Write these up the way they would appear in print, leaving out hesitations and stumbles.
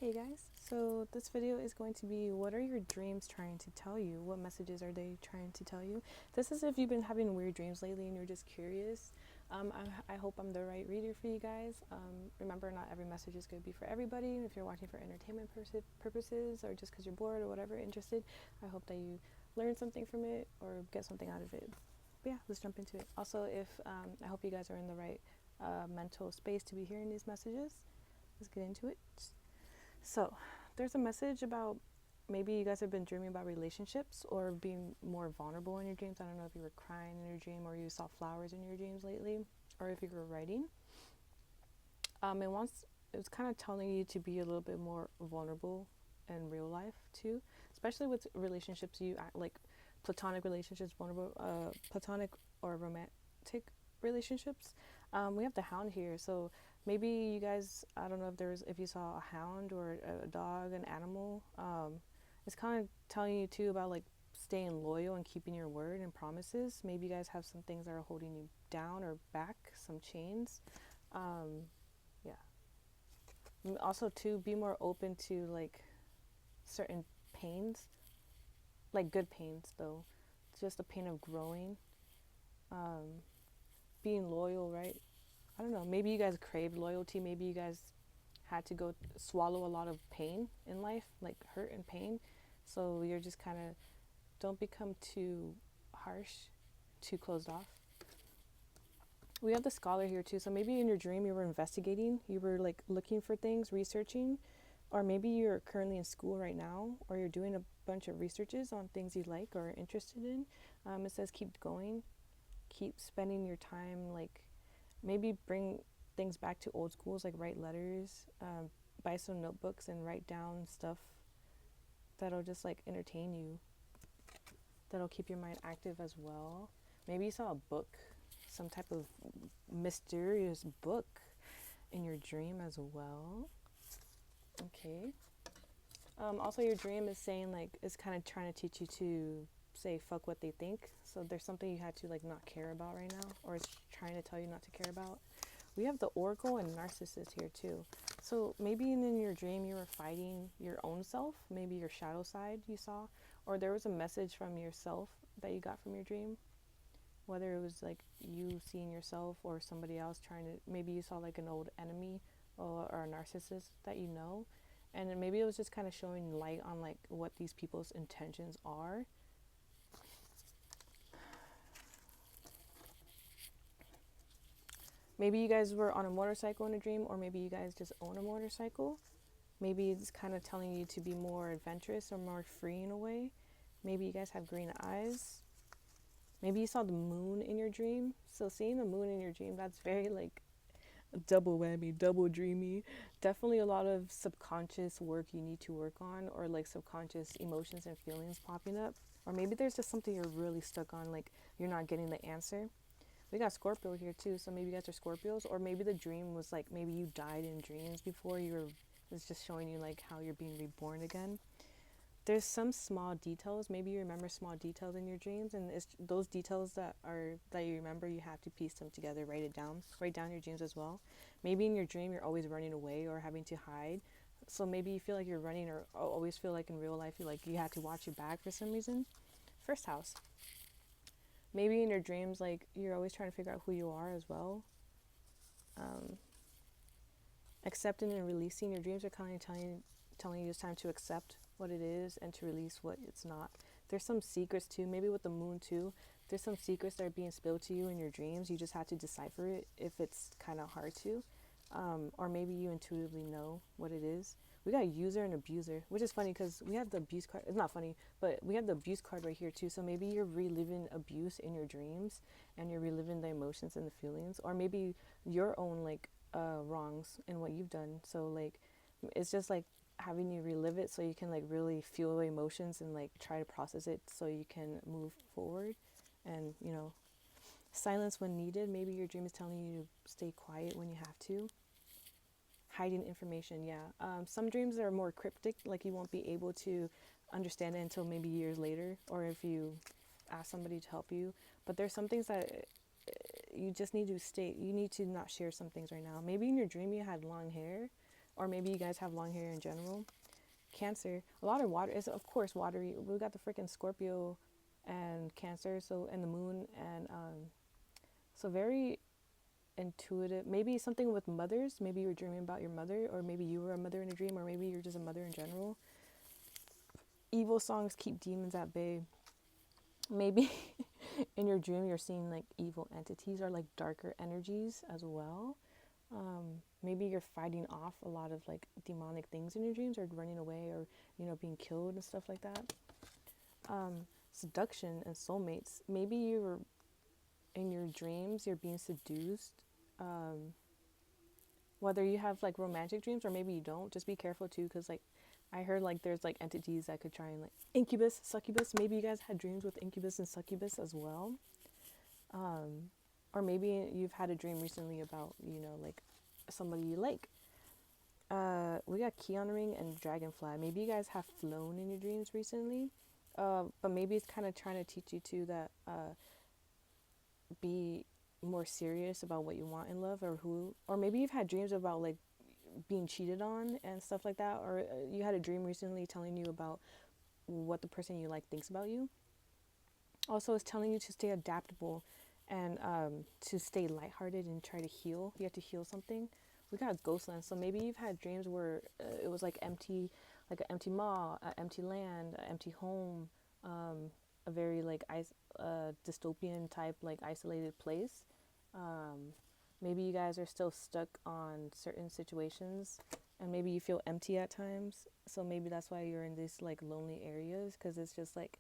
Hey guys, so this video is going to be what are your dreams trying to tell you? What messages are they trying to tell you? This is if you've been having weird dreams lately and you're just curious. I hope I'm the right reader for you guys. Remember, not every message is going to be for everybody. If you're watching for entertainment purposes or just because you're bored or whatever, interested, I hope that you learn something from it or get something out of it. But yeah, let's jump into it. Also, if I hope you guys are in the right mental space to be hearing these messages. Let's get into it. So, there's a message about maybe you guys have been dreaming about relationships or being more vulnerable in your dreams. I don't know if you were crying in your dream or you saw flowers in your dreams lately, or if you were writing. And once it's kind of telling you to be a little bit more vulnerable in real life too, especially with relationships you act like platonic relationships, vulnerable, platonic or romantic relationships. We have the hound here, so maybe you guys, I don't know if you saw a hound or a dog, an animal. It's kind of telling you too about like staying loyal and keeping your word and promises. Maybe you guys have some things that are holding you down or back, some chains. Yeah. Also, to be more open to like certain pains, like good pains though, just the pain of growing, um, being loyal, right? I don't know. Maybe you guys craved loyalty. Maybe you guys had to go swallow a lot of pain in life, like hurt and pain. So you're just kind of don't become too harsh, too closed off. We have the scholar here too. So maybe in your dream you were investigating, you were like looking for things, researching, or maybe you're currently in school right now, or you're doing a bunch of researches on things you like or are interested in. It says keep going, keep spending your time, like maybe bring things back to old schools, like write letters, buy some notebooks and write down stuff that'll just like entertain you, that'll keep your mind active as well. Maybe you saw a book, some type of mysterious book in your dream as well. Okay. Also, your dream is saying like is kind of trying to teach you to say fuck what they think. So there's something you had to like not care about right now, or it's trying to tell you not to care about. We have the Oracle and Narcissus here too. So maybe in your dream you were fighting your own self, maybe your shadow side you saw, or there was a message from yourself that you got from your dream. Whether it was like you seeing yourself or somebody else trying to, maybe you saw like an old enemy or a narcissist that you know, and then maybe it was just kind of showing light on like what these people's intentions are. Maybe you guys were on a motorcycle in a dream, or maybe you guys just own a motorcycle. Maybe it's kind of telling you to be more adventurous or more free in a way. Maybe you guys have green eyes. Maybe you saw the moon in your dream. So seeing the moon in your dream, that's very like double whammy, double dreamy. Definitely a lot of subconscious work you need to work on, or like subconscious emotions and feelings popping up. Or maybe there's just something you're really stuck on, like you're not getting the answer. We got Scorpio here too, so maybe you guys are Scorpios, or maybe the dream was like maybe you died in dreams before you were. It's just showing you like how you're being reborn again. There's some small details. Maybe you remember small details in your dreams, and it's those details that you remember. You have to piece them together. Write it down. Write down your dreams as well. Maybe in your dream you're always running away or having to hide. So maybe you feel like you're running, or always feel like in real life you have to watch your back for some reason. First house. Maybe in your dreams, like you're always trying to figure out who you are as well. Um, Accepting and releasing your dreams are kind of telling you it's time to accept what it is and to release what it's not. There's some secrets too, maybe with the moon too. There's some secrets that are being spilled to you in your dreams. You just have to decipher it if it's kind of hard to. Or maybe you intuitively know what it is. We got user and abuser, which is funny because we have the abuse card. It's not funny, but we have the abuse card right here too. So maybe you're reliving abuse in your dreams and you're reliving the emotions and the feelings, or maybe your own like wrongs in what you've done. So like it's just like having you relive it so you can like really feel the emotions and like try to process it so you can move forward and silence when needed. Maybe your dream is telling you to stay quiet when you have to. Hiding information, yeah. Some dreams are more cryptic, like you won't be able to understand it until maybe years later, or if you ask somebody to help you. But there's some things that you just need to stay, you need to not share some things right now. Maybe in your dream you had long hair, or maybe you guys have long hair in general. Cancer, a lot of water is of course watery. We got the freaking Scorpio and Cancer, so and the moon, and so very intuitive. Maybe something with mothers. Maybe you were dreaming about your mother, or maybe you were a mother in a dream, or maybe you're just a mother in general. Evil songs keep demons at bay. Maybe in your dream you're seeing like evil entities or like darker energies as well. Maybe you're fighting off a lot of like demonic things in your dreams, or running away, or being killed and stuff like that. Seduction and soulmates. Maybe you're in your dreams you're being seduced. Whether you have like romantic dreams or maybe you don't, just be careful too, because like I heard like there's like entities that could try and like incubus, succubus. Maybe you guys had dreams with incubus and succubus as well. Or maybe you've had a dream recently about like somebody you like. We got Keanu Ring and Dragonfly. Maybe you guys have flown in your dreams recently. But maybe it's kind of trying to teach you too that be more serious about what you want in love, or who, or maybe you've had dreams about like being cheated on and stuff like that, or you had a dream recently telling you about what the person you like thinks about you. Also, it's telling you to stay adaptable and to stay lighthearted and try to heal. You have to heal something. We got Ghostland, so maybe you've had dreams where it was like empty, like an empty mall, an empty land, an empty home, a very like dystopian type like isolated place. Maybe you guys are still stuck on certain situations, and maybe you feel empty at times. So maybe that's why you're in these like lonely areas, because it's just like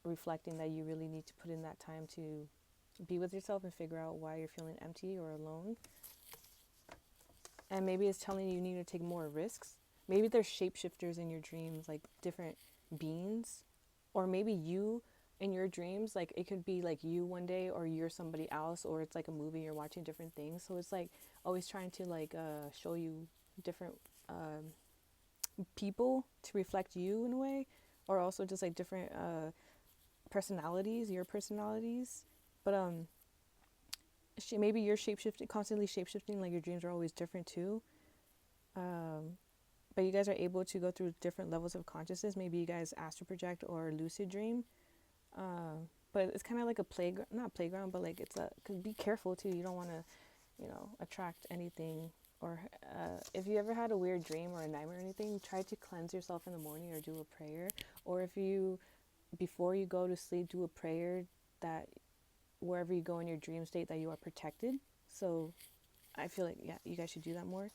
reflecting that you really need to put in that time to be with yourself and figure out why you're feeling empty or alone. And maybe it's telling you need to take more risks. Maybe there's shapeshifters in your dreams, like different beings, or maybe you in your dreams, like it could be like you one day, or you're somebody else, or it's like a movie, you're watching different things. So it's like always trying to like show you different people to reflect you in a way, or also just like different personalities, your personalities. But maybe you're shapeshifting, constantly shapeshifting, like your dreams are always different too. But you guys are able to go through different levels of consciousness. Maybe you guys astral project or lucid dream. But it's kind of like a playground, not playground, but like it's a, cause be careful too. You don't want to, attract anything. Or if you ever had a weird dream or a nightmare or anything, try to cleanse yourself in the morning or do a prayer. Or if you, before you go to sleep, do a prayer that wherever you go in your dream state that you are protected. So I feel like, yeah, you guys should do that more.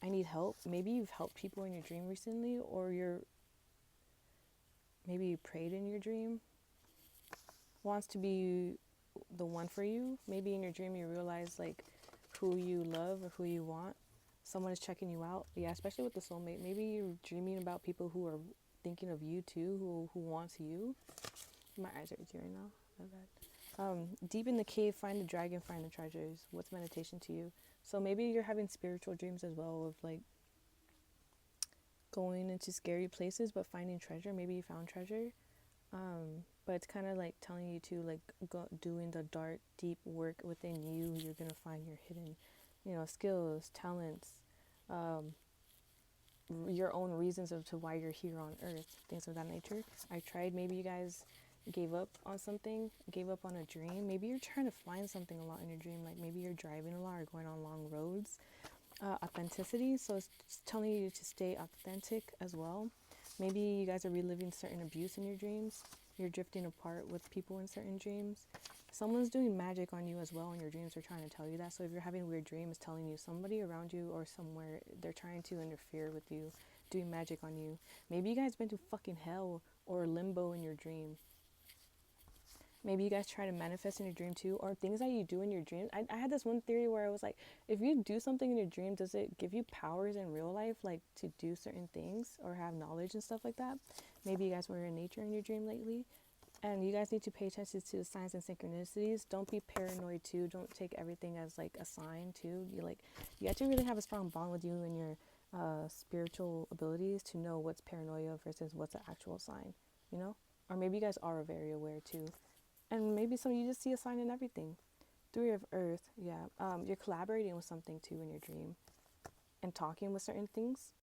I need help. Maybe you've helped people in your dream recently, or maybe you prayed in your dream. Wants to be the one for you. Maybe in your dream you realize like who you love or who you want. Someone is checking you out. Yeah, especially with the soulmate. Maybe you're dreaming about people who are thinking of you too, who wants you. My eyes are itchy right now. My bad. Deep in the cave, find the dragon, find the treasures. What's meditation to you? So maybe you're having spiritual dreams as well, of like going into scary places but finding treasure. Maybe you found treasure. But it's kind of like telling you to like go doing the dark, deep work within you. You're gonna find your hidden, skills, talents, your own reasons of to why you're here on Earth, things of that nature. I tried. Maybe you guys gave up on something, gave up on a dream. Maybe you're trying to find something a lot in your dream. Like maybe you're driving a lot or going on long roads. Authenticity. So it's telling you to stay authentic as well. Maybe you guys are reliving certain abuse in your dreams. You're drifting apart with people in certain dreams. Someone's doing magic on you as well in your dreams. They're trying to tell you that. So if you're having weird dreams, telling you somebody around you or somewhere, they're trying to interfere with you, doing magic on you. Maybe you guys been to fucking hell or limbo in your dream. Maybe you guys try to manifest in your dream too, or things that you do in your dream. I had this one theory where I was like, if you do something in your dream, does it give you powers in real life, like to do certain things or have knowledge and stuff like that? Maybe you guys were in nature in your dream lately, and you guys need to pay attention to the signs and synchronicities. Don't be paranoid too. Don't take everything as like a sign too. You have to really have a strong bond with you and your spiritual abilities to know what's paranoia versus what's an actual sign, Or maybe you guys are very aware too. And maybe some you just see a sign in everything. Three of Earth, yeah. You're collaborating with something too in your dream. and talking with certain things,